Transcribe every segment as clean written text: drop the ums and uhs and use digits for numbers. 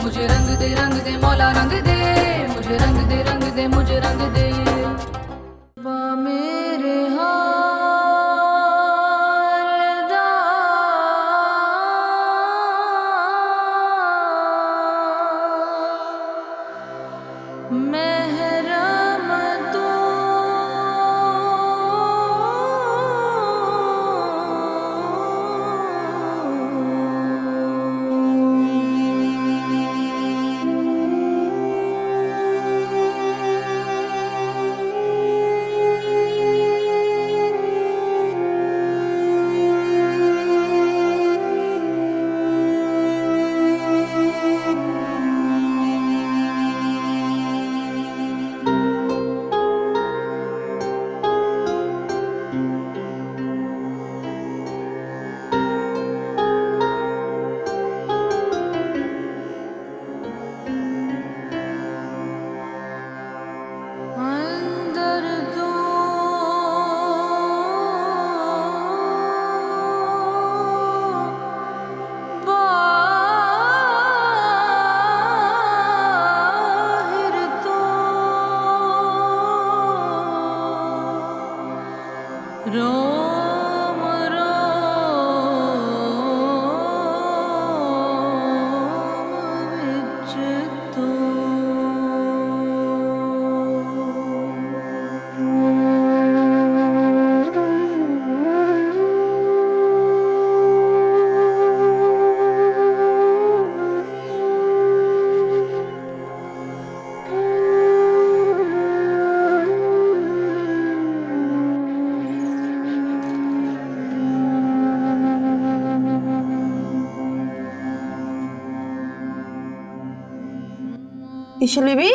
मुझे रंग दे मौला रंग दे, मुझे रंग दे मुझे रंग दे। मेरे हाल दा महरम तू रोम रोम विच तू। ईशल बीबी,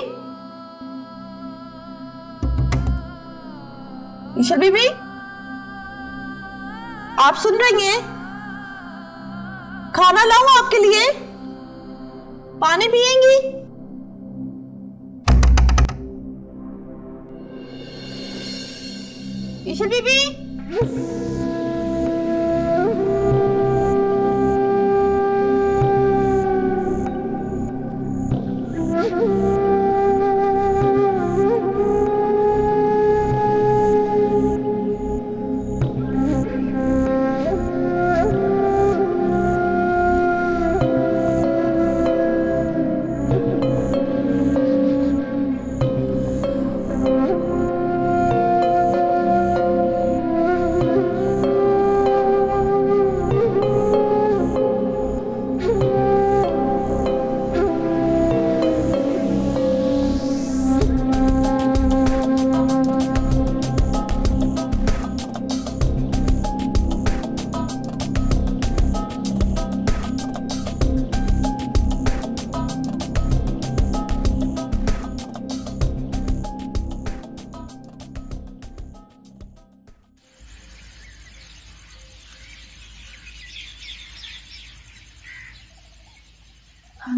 ईशल बीबी, आप सुन रही हैं? खाना लाऊं आपके लिए? पानी पिएंगी? ईशल बीबी,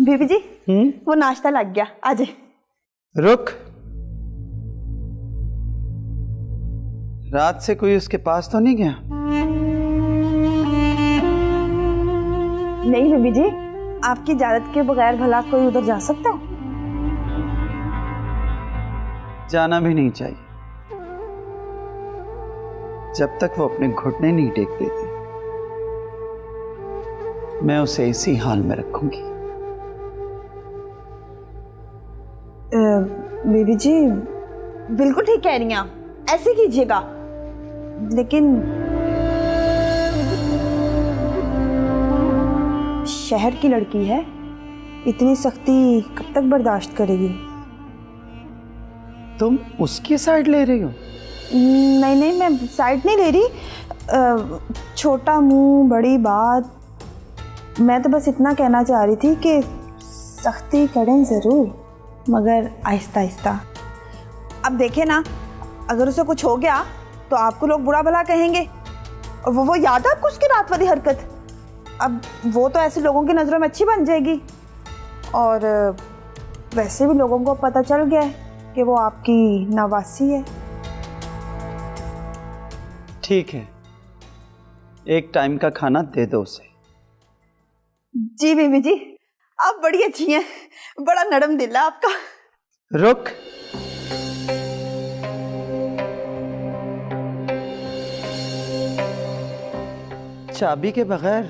बीबी जी, वो नाश्ता लग गया, आजे। रुक, रात से कोई उसके पास तो नहीं गया? नहीं बीबी जी, आपकी इजाजत के बगैर भला कोई उधर जा सकता है? जाना भी नहीं चाहिए। जब तक वो अपने घुटने नहीं टेक देती, मैं उसे इसी हाल में रखूंगी। बीबी जी बिल्कुल ठीक कह रही हैं आप, ऐसे कीजिएगा। लेकिन शहर की लड़की है, इतनी सख्ती कब तक बर्दाश्त करेगी? तुम उसकी साइड ले रही हो? नहीं नहीं, मैं साइड नहीं ले रही। छोटा मुंह बड़ी बात। मैं तो बस इतना कहना चाह रही थी कि सख्ती करें ज़रूर, मगर आहिस्ता आहिस्ता। अब देखे ना, अगर उसे कुछ हो गया तो आपको लोग बुरा भला कहेंगे। और वो याद है आपको उसकी रात वाली हरकत? अब वो तो ऐसे लोगों की नज़रों में अच्छी बन जाएगी, और वैसे भी लोगों को पता चल गया है कि वो आपकी नवासी है। ठीक है, एक टाइम का खाना दे दो उसे। जी बीबी जी, आप बड़ी अच्छी हैं। बड़ा नरम दिल है आपका। रुक। चाबी के बगैर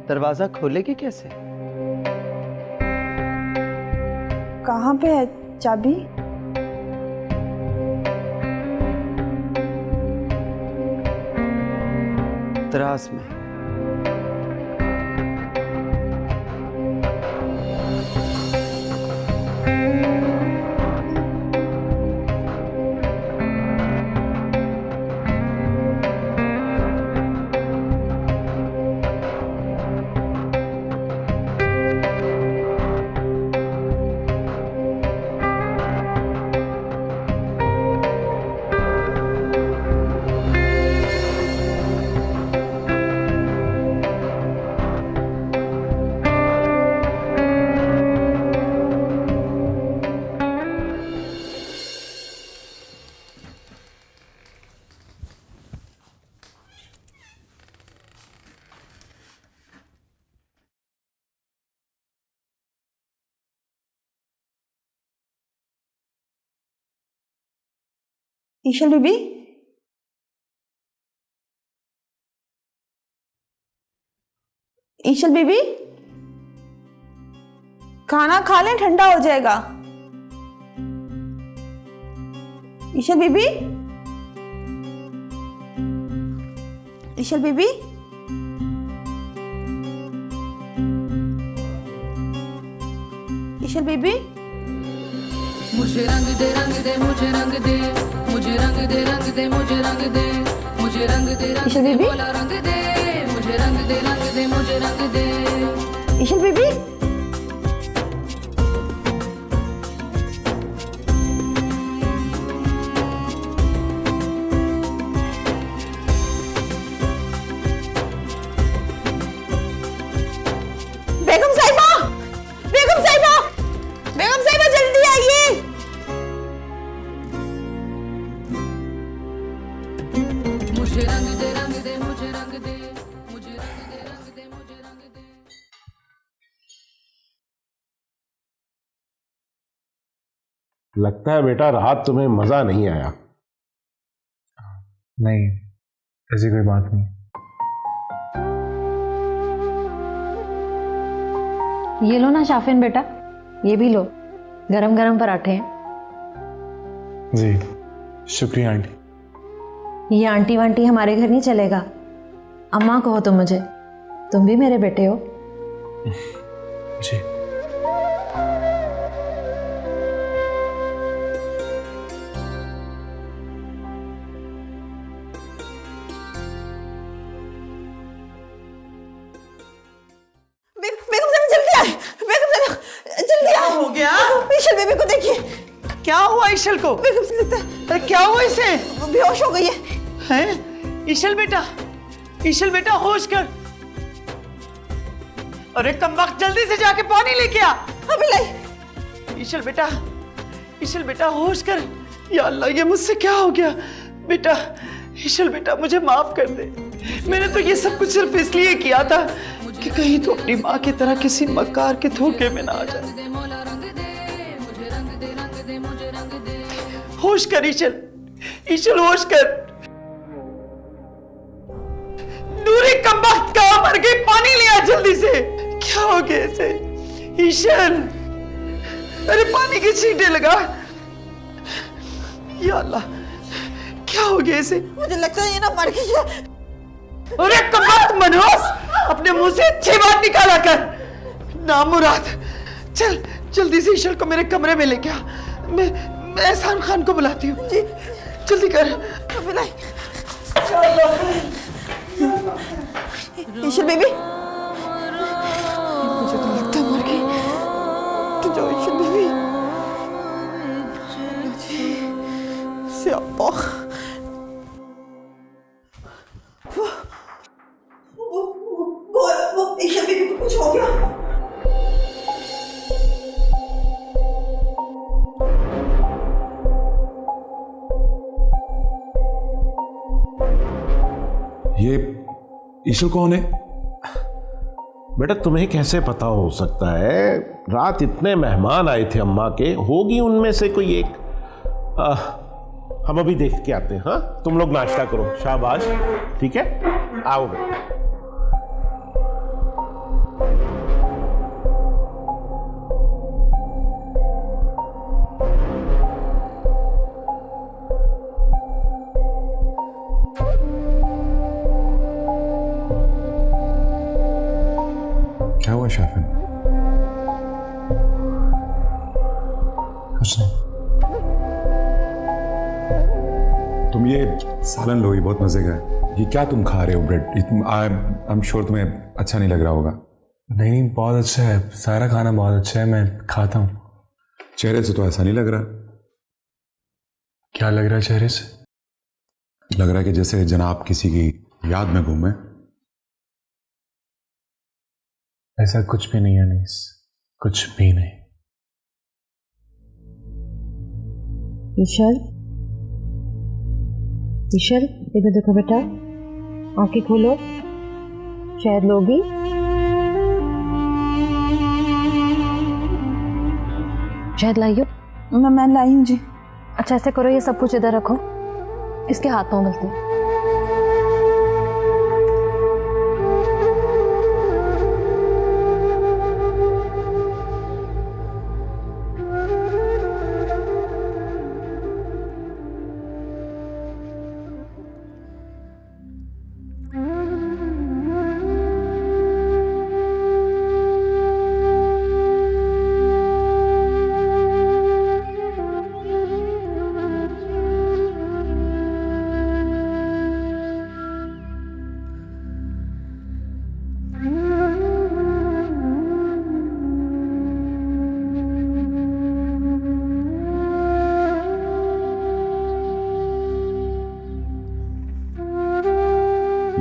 दरवाजा खोलेगी कैसे? कहाँ पे है चाबी? दराज में। ईशल बीबी, ईशल बीबी, खाना खा लें, ठंडा हो जाएगा। ईशल बीबी, ईशल बीबी, ईशल बीबी, मुझे रंग दे मुझे रंग दे, मुझे रंग दे मुझे रंग दे, मुझे रंग दे ईशल बीबी, बोला रंग दे, मुझे रंग दे मुझे रंग दे। ईशल बीबी, बेगम साहिबा, बेगम साहिबा, बेगम साहिबा जल्दी आइए। मुझे रंग दे मुझे रंग दे, मुझे रंग दे मुझे रंग दे। लगता है बेटा रात तुम्हें मजा नहीं आया। नहीं, ऐसी कोई बात नहीं। ये लो ना शाफिन बेटा, ये भी लो, गरम गरम पराठे हैं। जी शुक्रिया आंटी। ये आंटी वांटी हमारे घर नहीं चलेगा, अम्मा कहो तो मुझे, तुम भी मेरे बेटे हो। जी बेगम साहिबा जल्दी आए, बेगम साहिबा जल्दी आए। हो गया? ईशल बेबी को देखिए। क्या हुआ ईशल को? बेगम से लगता है अरे क्या हुआ इसे? बेहोश हो गई है। हैं? ईशल बेटा होश कर। अरे कमबख्त जल्दी से जाके पानी लेके आ। अभी लाई। ईशल बेटा होश कर। या अल्लाह, ये मुझसे क्या हो गया? बेटा, ईशल बेटा मुझे माफ कर दे। मैंने तो ये सब कुछ सिर्फ इसलिए किया था कि कहीं तो अपनी माँ की तरह किसी मक्कार के धोखे में ना आ जाए। होश कर ईशल होश कर। नूरी कमबख्त कहाँ मर गई? पानी लिया जल्दी से। क्या हो गया इसे? ईशल, अरे पानी की छींटे लगा। या अल्लाह, क्या हो गया इसे? मुझे लगता है ये ना मर गई है। अरे कमबख्त मनहूस, अपने मुंह से अच्छी बात निकाला कर। नामुराद, चल जल्दी से ईशल को मेरे कमरे में लेके आ। मैं एहसान खान को बुलाती हूँ। जी जल्दी कर। ईशल बेबी, मुझे तो लगता है मर गई। तो जाओ ईशल बेबी। स्यापा। वो ईशल बेबी को कुछ हो गया। ये ईशल कौन है? बेटा तुम्हें कैसे पता हो सकता है? रात इतने मेहमान आए थे अम्मा के, होगी उनमें से कोई एक। हम अभी देख के आते हैं। हाँ, तुम लोग नाश्ता करो। शाबाश, ठीक है, आओ बेटा। क्या हुआ शाफिन? कुछ नहीं। तुम ये सालन लो, ये बहुत मजे का है। ये क्या तुम खा रहे हो? ब्रेड? आई एम श्योर तुम्हें अच्छा नहीं लग रहा होगा। नहीं, बहुत अच्छा है, सारा खाना बहुत अच्छा है, मैं खाता हूँ। चेहरे से तो ऐसा नहीं लग रहा। क्या लग रहा है चेहरे से? लग रहा है कि जैसे जनाब किसी की याद में घूमे। ऐसा कुछ भी नहीं है अनीस, कुछ भी नहीं। ईशर, ईशर इधर देखो बेटा, आंखें खोलो, शायद लोगी। शायद लाइयो। मैं लाई हूँ जी। अच्छा ऐसे करो, ये सब कुछ इधर रखो, इसके हाथ पाँव मिलते हैं।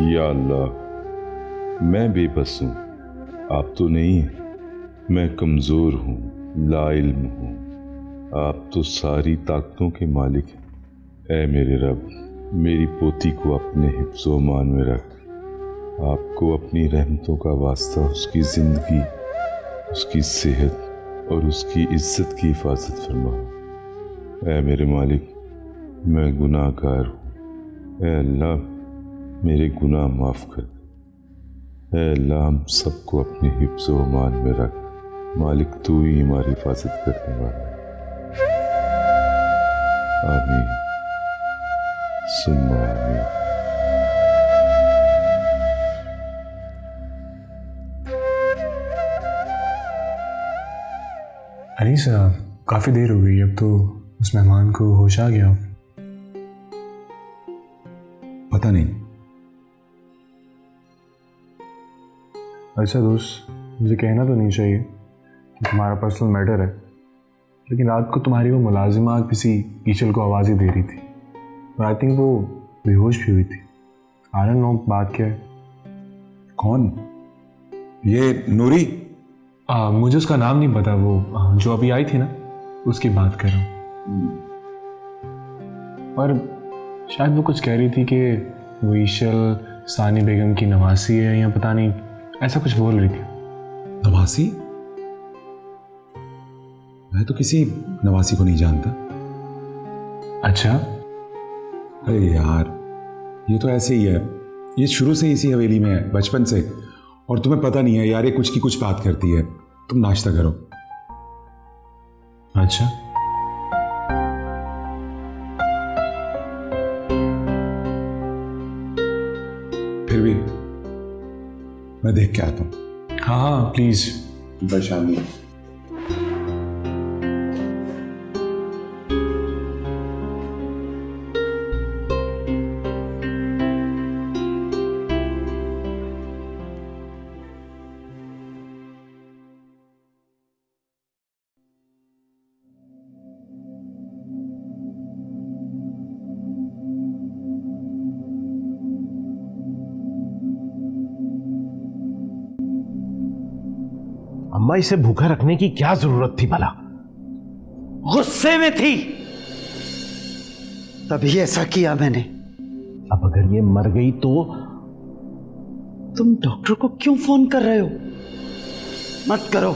या अल्लाह, मैं बेबस हूँ, आप तो नहीं हैं। मैं कमज़ोर हूँ, लाइल्म हूँ, आप तो सारी ताकतों के मालिक हैं। ऐ मेरे रब, मेरी पोती को अपने हिफ्ज़ो मान में रख। आपको अपनी रहमतों का वास्ता उसकी ज़िंदगी, उसकी सेहत और उसकी इज़्ज़त की हिफाजत फरमा। ऐ मेरे मालिक, मैं गुनाहगार हूँ। ऐ अल्लाह, मेरे गुनाह माफ़ कर। ऐ अल्लाह, हम सबको अपने हिफ्ज़ो मान में रख। मालिक, तू ही हमारी हिफाजत करने वाला है। आमीन सुम्मा आमीन। अनीस, काफ़ी देर हो गई, अब तो उस मेहमान को होश आ गया। पता नहीं। अच्छा दोस्त, मुझे कहना तो नहीं चाहिए कि तुम्हारा पर्सनल मैटर है, लेकिन रात को तुम्हारी वो मुलाजिमा किसी ईचल को आवाज़ ही दे रही थी और आई थिंक वो बेहोश भी हुई थी। आई डोंट नो बात क्या है। कौन? ये नूरी? मुझे उसका नाम नहीं पता, वो जो अभी आई थी ना, उसकी बात कर रहा हूँ। और शायद वो कुछ कह रही थी कि वो ईशल सानी बेगम की नवासी है या पता नहीं, ऐसा कुछ बोल रही थी। नवासी? मैं तो किसी नवासी को नहीं जानता। अच्छा, अरे यार, ये तो ऐसे ही है, ये शुरू से इसी हवेली में है, बचपन से। और तुम्हें पता नहीं है यार, ये कुछ की कुछ बात करती है। तुम नाश्ता करो। अच्छा। फिर भी मैं देख के आता हूँ। हाँ हाँ प्लीज़। परेशानी। अम्मा, इसे भूखा रखने की क्या जरूरत थी भला? गुस्से में थी, तभी ऐसा किया मैंने। अब अगर ये मर गई तो? तुम डॉक्टर को क्यों फोन कर रहे हो? मत करो,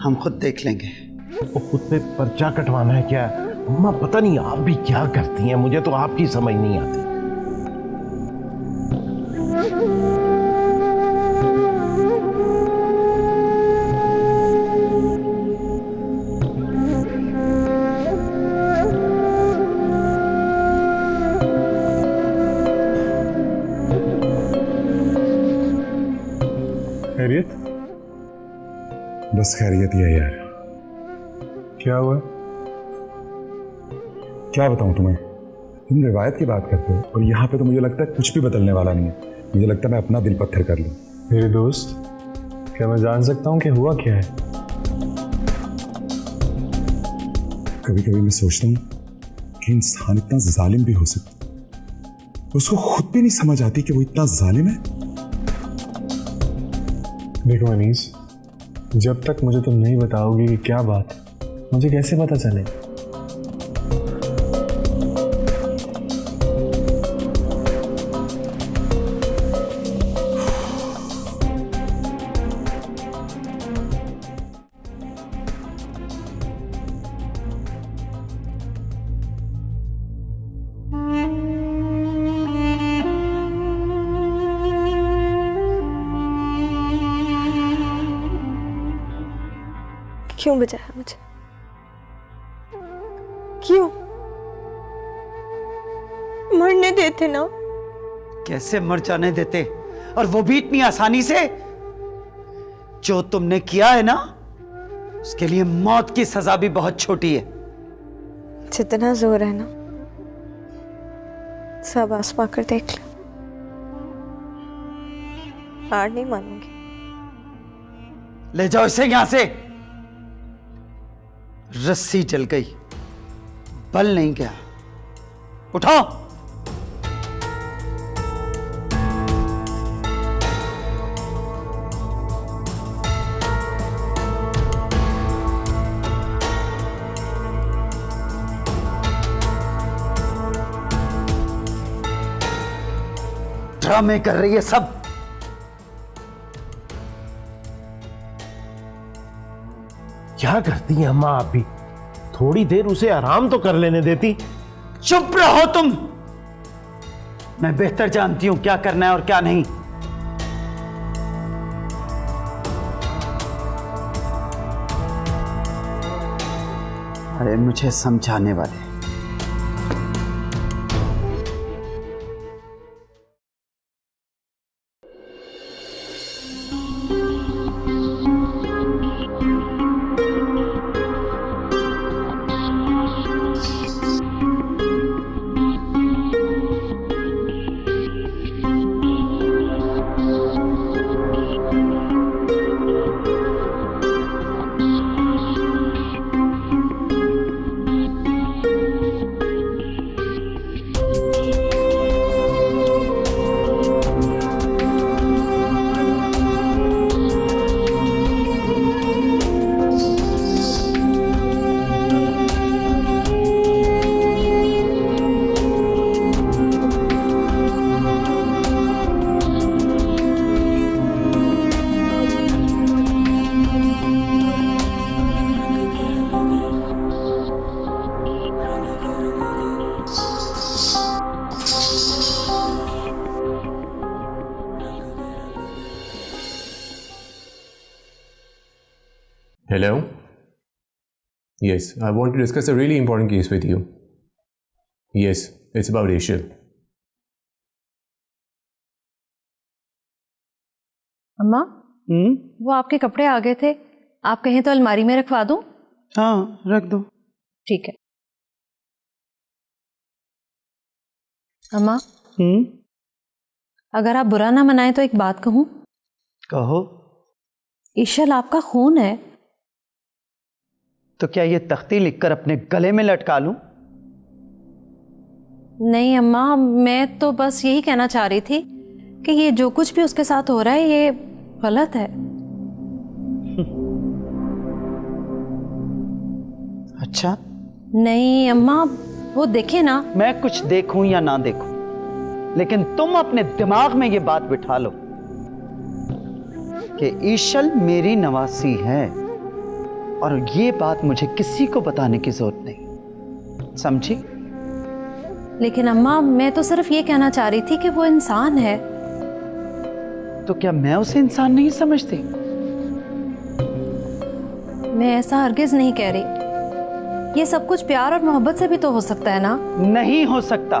हम खुद देख लेंगे। वो खुद पे पर्चा कटवाना है क्या? अम्मा पता नहीं आप भी क्या करती हैं, मुझे तो आपकी समझ नहीं आती। खैरियत? बस खैरियत ही है यार। क्या हुआ? क्या बताऊं तुम्हें, तुम रिवायत की बात करते हो और यहाँ पे तो मुझे लगता है कुछ भी बदलने वाला नहीं है। मुझे लगता है मैं अपना दिल पत्थर कर लूं। मेरे दोस्त, क्या मैं जान सकता हूँ कि हुआ क्या है? कभी कभी मैं सोचता हूँ कि इंसान इतना जालिम भी हो सकता, उसको खुद भी नहीं समझ आती कि वो इतना जालिम है। देखो अनीस, जब तक मुझे तुम नहीं बताओगे कि क्या बात है, मुझे कैसे पता चलेगा? क्यों बचाया मुझे? क्यों? मरने देते ना। कैसे मर जाने देते, और वो भी इतनी आसानी से? जो तुमने किया है ना, उसके लिए मौत की सजा भी बहुत छोटी है। जितना जोर है ना, सब आसमा कर देख लो। हार नहीं मानूंगी। ले जाओ इसे यहां से। रस्सी जल गई, बल नहीं गया। उठाओ। ड्रामे कर रही है सब। क्या करती हैं अम्मा आप भी? थोड़ी देर उसे आराम तो कर लेने देती। चुप रहो तुम। मैं बेहतर जानती हूं क्या करना है और क्या नहीं। अरे मुझे समझाने वाले। Hello? Yes, I want to discuss a really important case with you. Yes, it's about Aishil. अम्मा, वो आपके कपड़े आ गए थे, आप कहें तो अलमारी में रखवा दूं? हाँ, रख दो। ठीक है। अम्मा, अगर आप बुरा ना मनाएं तो एक बात कहूं? कहो। ईशल आपका खून है। तो क्या ये तख्ती लिखकर अपने गले में लटका लूं? नहीं अम्मा, मैं तो बस यही कहना चाह रही थी कि ये जो कुछ भी उसके साथ हो रहा है ये गलत है। अच्छा? नहीं अम्मा, वो देखे ना। मैं कुछ देखूं या ना देखूं, लेकिन तुम अपने दिमाग में ये बात बिठा लो कि ईशल मेरी नवासी है और ये बात मुझे किसी को बताने की जरूरत नहीं, समझी? लेकिन अम्मा, मैं तो सिर्फ ये कहना चाह रही थी कि वो इंसान है। तो क्या मैं उसे इंसान नहीं समझती? मैं ऐसा हरगिज नहीं कह रही। ये सब कुछ प्यार और मोहब्बत से भी तो हो सकता है ना? नहीं हो सकता,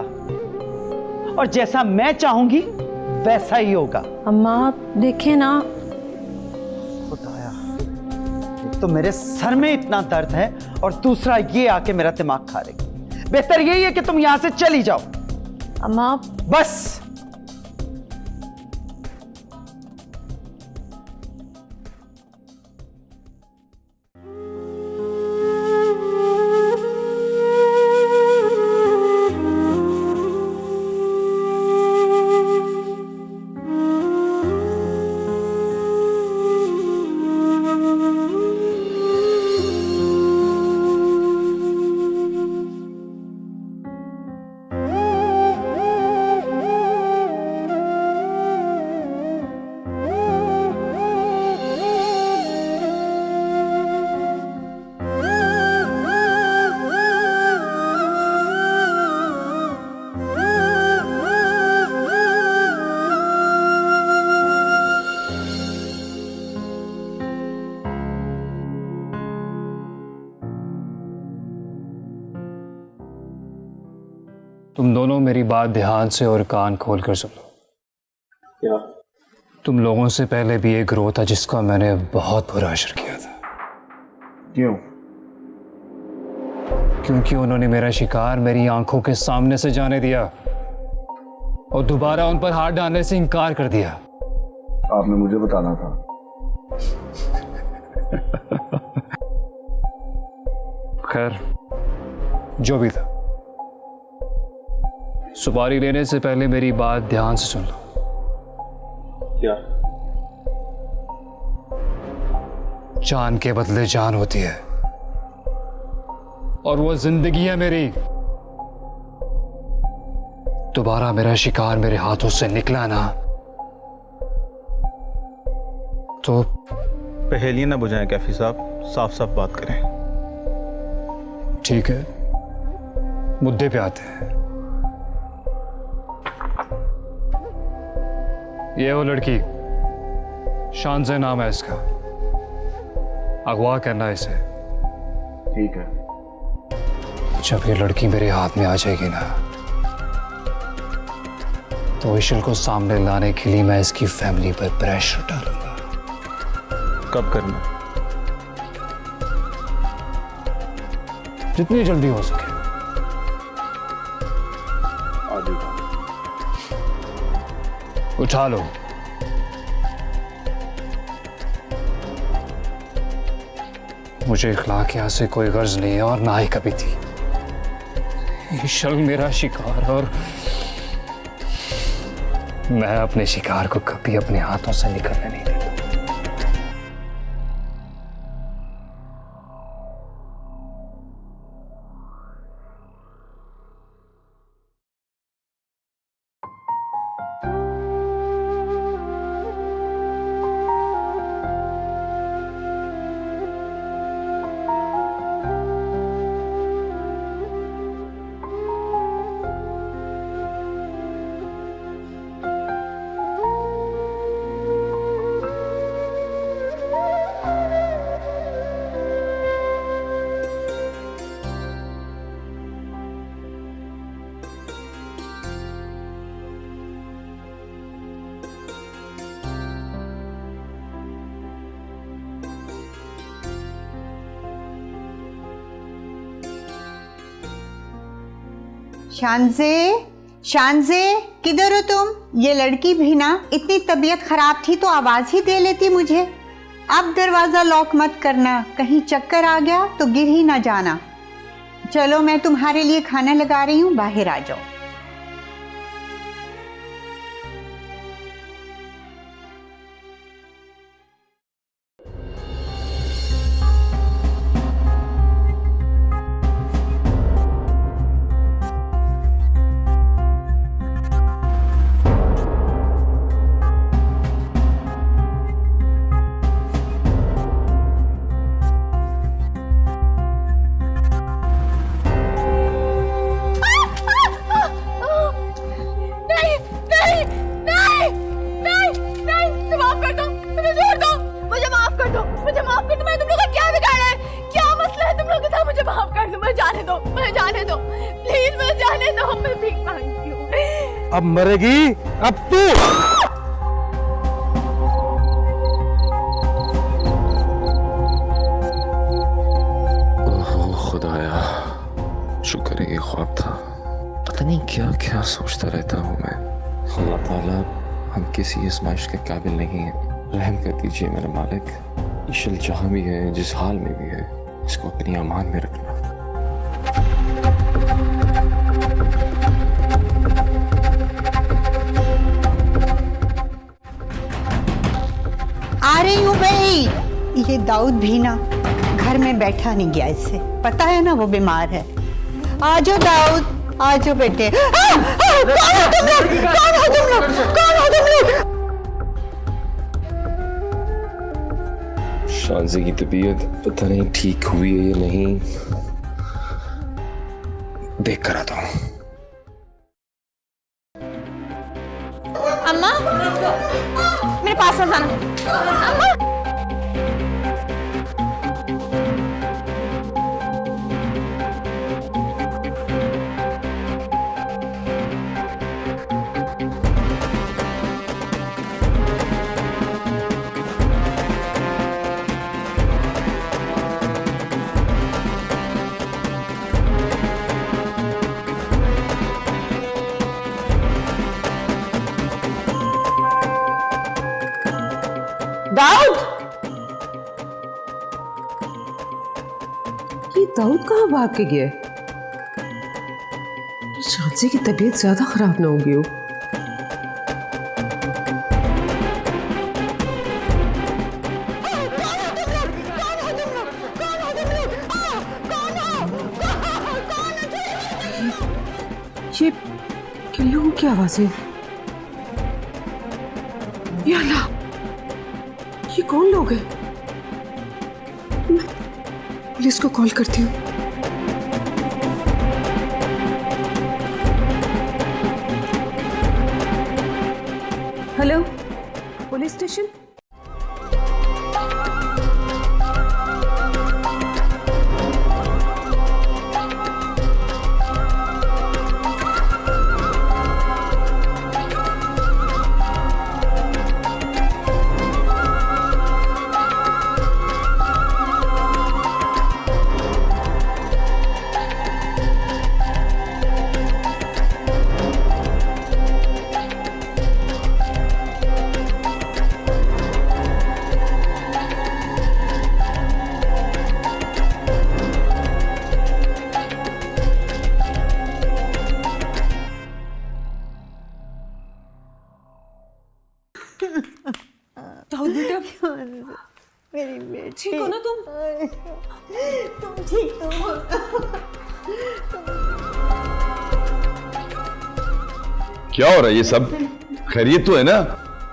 और जैसा मैं चाहूंगी वैसा ही होगा। अम्मा देखे ना, खुदाया, एक तो मेरे सर में इतना दर्द है और दूसरा ये आके मेरा दिमाग खा रही। बेहतर यही है कि तुम यहां से चली जाओ। अम्मा बस। तुम दोनों मेरी बात ध्यान से और कान खोल कर सुन लो। क्या? तुम लोगों से पहले भी एक ग्रोह था जिसका मैंने बहुत बुरा असर किया था। क्यों? क्योंकि उन्होंने मेरा शिकार मेरी आंखों के सामने से जाने दिया और दोबारा उन पर हाथ डालने से इनकार कर दिया। आपने मुझे बताना था। खैर, जो भी था, सुपारी लेने से पहले मेरी बात ध्यान से सुन लो। क्या? जान के बदले जान होती है, और वो जिंदगी है मेरी। दोबारा मेरा शिकार मेरे हाथों से निकला ना तो पहेलियां ना बुझाएं कैफी साहब, साफ साफ बात करें। ठीक है, मुद्दे पे आते हैं। ये वो लड़की, शानज़े नाम है इसका, अगवा करना है इसे। ठीक है। जब ये लड़की मेरे हाथ में आ जाएगी ना, तो इशल को सामने लाने के लिए मैं इसकी फैमिली पर प्रेशर डालूंगा। कब करना? जितनी जल्दी हो सके। उठा लो। मुझे इखलाकिया से कोई गर्ज नहीं है और ना ही कभी थी। इशल मेरा शिकार, और मैं अपने शिकार को कभी अपने हाथों से निकलने नहीं देता। शानज़े, शानज़े, किधर हो तुम? ये लड़की भी ना इतनी तबीयत खराब थी तो आवाज ही दे लेती मुझे। अब दरवाजा लॉक मत करना, कहीं चक्कर आ गया तो गिर ही ना जाना। चलो मैं तुम्हारे लिए खाना लगा रही हूँ, बाहर आ जाओ। दो, मुझे जाने दो, प्लीज मुझे जाने दो, मैं भीख मांगती हूँ। अब मरेगी अब तू। खुदाया, शुक्र है ये ख्वाब था। पता नहीं क्या क्या सोचता रहता हूँ मैं। अल्लाह ताला, हम किसी आजमाइश के काबिल नहीं हैं, रहम कर दीजिए मेरे मालिक। ईशल जहाँ भी है, जिस हाल में भी है, इसको अपनी अमान में रखना। आ रही हूँ भाई। ये दाऊद भी ना घर में बैठा नहीं गया, इससे पता है ना वो बीमार है। आ जाओ दाऊद, आ जाओ बेटे। कौन हो तुम लोग? कौन हो तुम लोग? कौन हो तुम लोग? शानज़े की तबीयत पता नहीं ठीक हुई है या नहीं, देख कर आता हूँ। अम्मा, मेरे पास मत आना। अम्मा। दाऊद! ये दाऊद कहाँ भाग के गया? शानज़े की तबीयत ज्यादा खराब ना होगी हो। ये किन लोगों की आवाज है? या अल्लाह, ये कौन लोग हैं? पुलिस को कॉल करती हूँ। Hello, police station. दाऊद बेटा, मेरी बेटी, ठीक हो ना तुम? तुम ठीक तो हो? क्या हो रहा है ये सब? खैरियत तो है ना?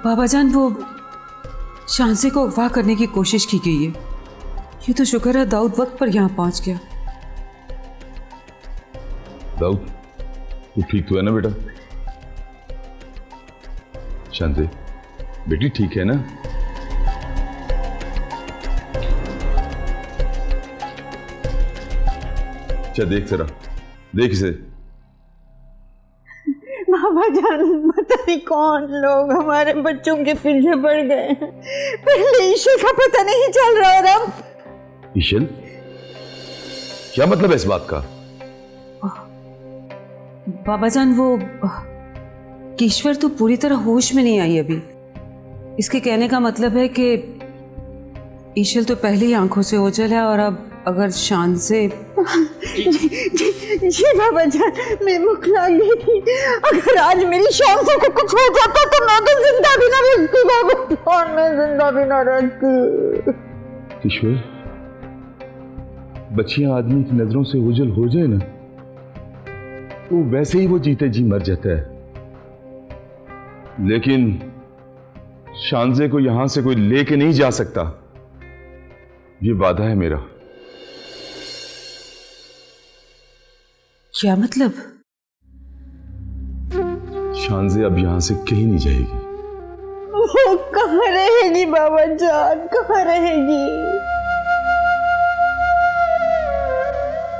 बाबा जान, वो शानज़े को अगवा करने की कोशिश की गई है। ये तो शुक्र है दाऊद वक्त पर यहाँ पहुंच गया। दाऊद, तू ठीक तो है ना बेटा? शांति बेटी ठीक है ना? अच्छा देख जरा, देख इसे। बाबा जान, पता नहीं कौन लोग हमारे बच्चों के पीछे पड़ गए हैं। पहले ईशल का पता नहीं चल रहा, और अब ईशल? क्या मतलब है इस बात का? बाबा जान, वो ईश्वर तो पूरी तरह होश में नहीं आई अभी। इसके कहने का मतलब है कि ईशल तो पहले ही आंखों से ओझल है, और अब अगर शानज़े जी बाबा जान, मैं भूख लग गई थी। अगर आज मेरी शानज़े को कुछ हो जाता तो मैं तो जिंदा भी ना रहती बाबा, और मैं जिंदा भी ना रहती। ईश्वर, बच्चियां आदमी की नजरों से ओझल हो जाए ना, तो वैसे ही वो जीते जी मर जाता है। लेकिन शानज़े को यहां से कोई लेके नहीं जा सकता, ये वादा है मेरा। क्या मतलब? शानज़े अब यहां से कहीं नहीं जाएगी। वो कहाँ रहेगी बाबा जान, कहाँ रहेगी?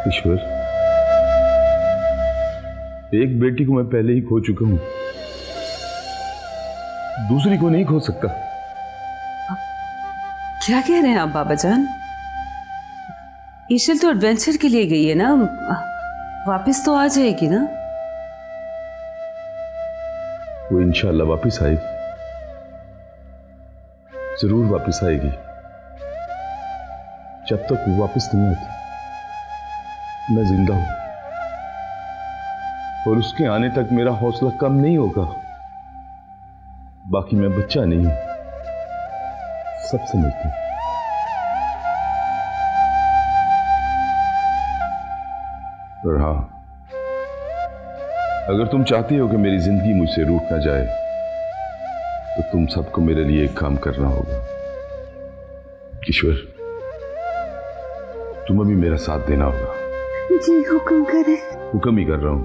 ईश्वर, एक बेटी को मैं पहले ही खो चुका हूं, दूसरी को नहीं खो सकता। क्या कह रहे हैं आप बाबा जान? ईशल तो एडवेंचर के लिए गई है ना, वापस तो आ जाएगी ना? वो इंशाल्लाह वापस आएगी, जरूर वापस आएगी। जब तक वो वापस नहीं आती मैं जिंदा हूं, और उसके आने तक मेरा हौसला कम नहीं होगा। बाकी मैं बच्चा नहीं हूं, सब समझते हैं। और हाँ, अगर तुम चाहती हो कि मेरी जिंदगी मुझसे रूठ ना जाए तो तुम सबको मेरे लिए एक काम करना होगा। ईश्वर, तुम्हें भी मेरा साथ देना होगा। जी हुक्म करें। हुक्म ही कर रहा हूं,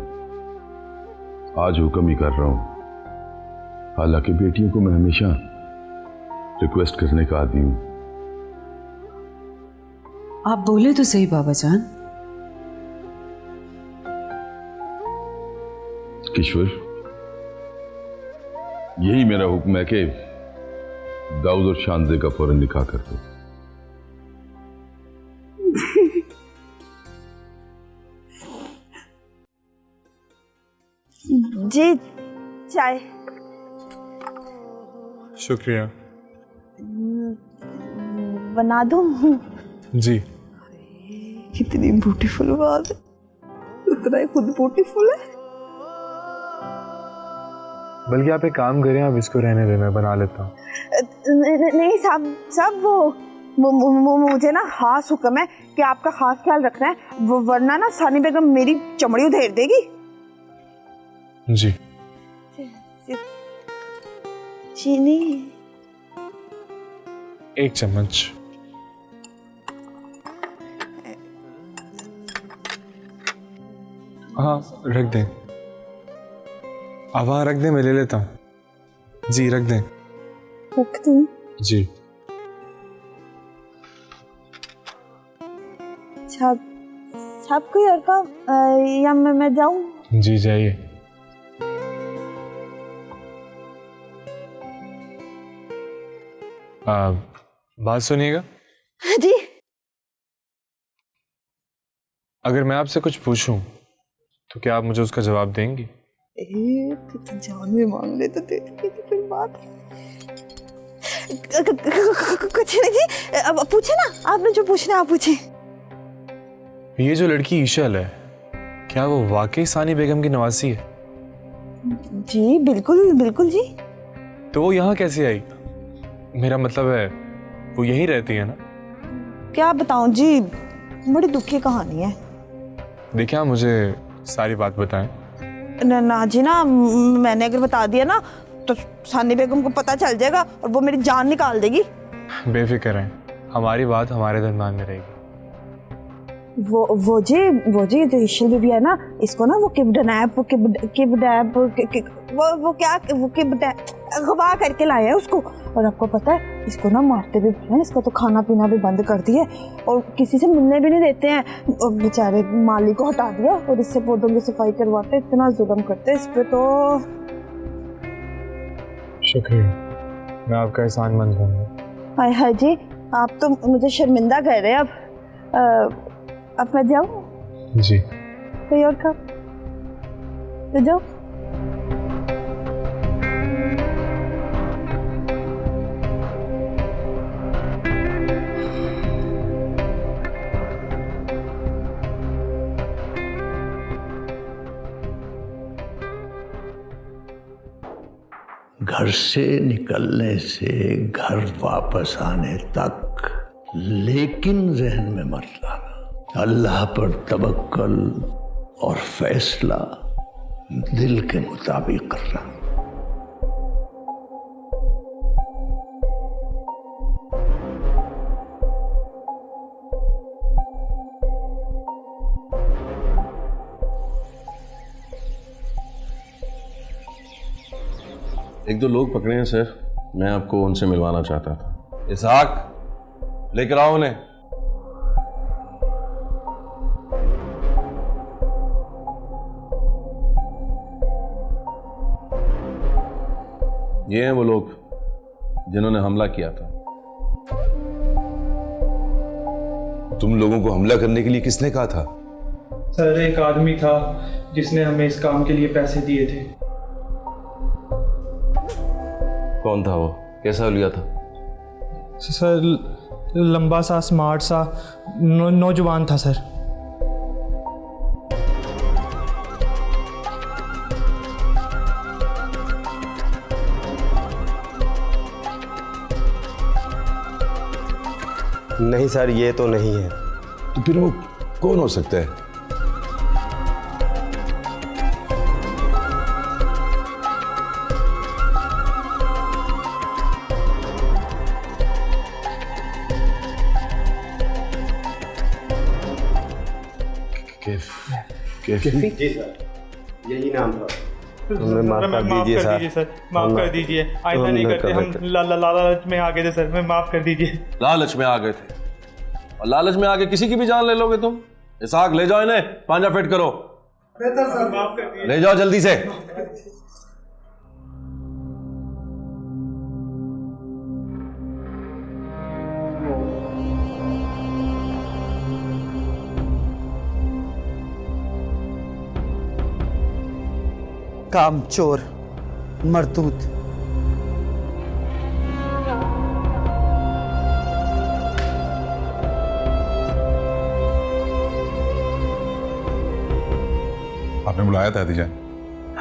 आज हुक्म ही कर रहा हूं। हालांकि बेटियों को मैं हमेशा रिक्वेस्ट करने का आदी हूं। आप बोले तो सही बाबा जान। ईश्वर, यही मेरा हुक्म है कि दाऊद और शानजे का फौरन निकाह कर दो। जी चाय। शुक्रिया। बना दूं? जी। कितनी ब्यूटीफुल बात है, उतना ही खुद ब्यूटीफुल है। बल्कि आप एक काम करें, आप इसको रहने दें, मैं बना लेता हूँ। नहीं साहब वो मुझे ना खास हुक्म है कि आपका खास ख्याल रखना है, वरना ना सानी बेगम मेरी चमड़ी उधेड़ देगी। जी। चीनी 1 चम्मच। हाँ रख दें, अब रख दें, मैं ले लेता हूँ। जी रख दें। रख दूं? जी। साहब कोई और काम या मैं जाऊं? जी जाइए। बात सुनिएगा। जी। अगर मैं आपसे कुछ पूछूं तो क्या आप मुझे उसका जवाब देंगी? तो जान में मांग ले तो दे देंगे, तो फिर बात कुछ नहीं जी। अब पूछे ना, आपने जो पूछना आप पूछे। ये जो लड़की ईशल है, क्या वो वाकई सानी बेगम की नवासी है? जी बिल्कुल बिल्कुल जी। तो वो यहाँ कैसे आई? मेरा मतलब है वो यहीं रहती है ना? क्या बताऊं जी, बड़ी दुखी कहानी है। देखिए आप मुझे सारी बात बताएं। ना जी ना, मैंने अगर बता दिया ना तो सानी बेगम को पता चल जाएगा और वो मेरी जान निकाल देगी। बेफिक्र हैं, हमारी बात हमारे दरमियान में रहेगी। वो जी जो ईशल बीबी है ना, इसको ना वो किडनैप अगवा करके लाया है उसको। और आपको पता है, इसको ना मारते भी हैं, इसका तो खाना पीना भी बंद कर दिया और किसी से मिलने भी नहीं देते हैं। और बेचारे माली को हटा दिया और इससे पौधों की सफाई करवाते, इतना जुल्म करते इस पे तो। शुक्रिया, मैं आपका एहसानमंद रहूंगा। हाय हाय जी, आप तो मुझे शर्मिंदा कर रहे हैं। अब मैं जाऊँ? जी। कोई और काम? तो जाओ। घर से निकलने से घर वापस आने तक लेकिन जहन में मत लाना, अल्लाह पर तवक्कल और फैसला दिल के मुताबिक करना। एक दो लोग पकड़े हैं सर, मैं आपको उनसे मिलवाना चाहता था। इसहाक, लेकर आओ उन्हें। ये हैं वो लोग जिन्होंने हमला किया था। तुम लोगों को हमला करने के लिए किसने कहा था? सर एक आदमी था जिसने हमें इस काम के लिए पैसे दिए थे। कौन था वो? कैसा लिया था? सर लंबा सा स्मार्ट सा नौजवान था सर। नहीं सर, ये तो नहीं है। तो फिर वो कौन हो सकता है? कैफी? जी सर, यही नाम था। हमें माफ कर दीजिए सर, माफ कर दीजिए। आइंदा नहीं करते। हम लालच में आ गए थे सर, मैं माफ कर दीजिए। लालच में आ गए थे और लालच में आके किसी की भी जान ले लोगे तुम? इसहाक ले जाओ इन्हें, पांजा फिट करो। सर माफ कर दीजिए। ले जाओ जल्दी से। कामचोर, मरदूत। आपने बुलाया था दीजान?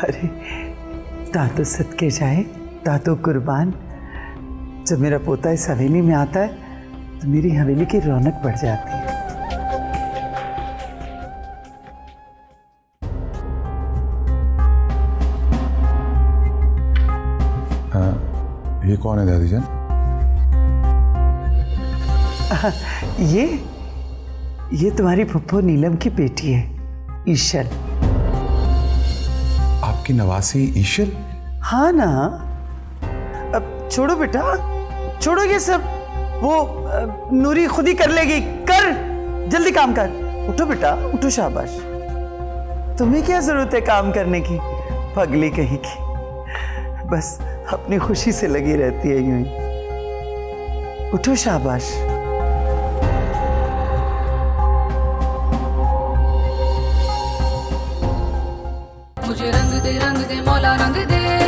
अरे दादो सदके जाए, दादो कुर्बान। जब मेरा पोता इस हवेली में आता है तो मेरी हवेली की रौनक बढ़ जाती है। ये कौन है दादी जान? ये तुम्हारी फुफ्फो नीलम की बेटी है, ईशल। आपकी नवासी ईशल? हाँ ना। अब छोड़ो बेटा, छोड़ो ये सब। वो नूरी खुद ही कर लेगी। कर, जल्दी काम कर। उठो बेटा, उठो, शाबाश। तुम्हें क्या जरूरत है काम करने की, पगली कहीं की। बस अपनी खुशी से लगी रहती है यूं ही। उठो, शाबाश। मुझे रंग दे मौला रंग दे।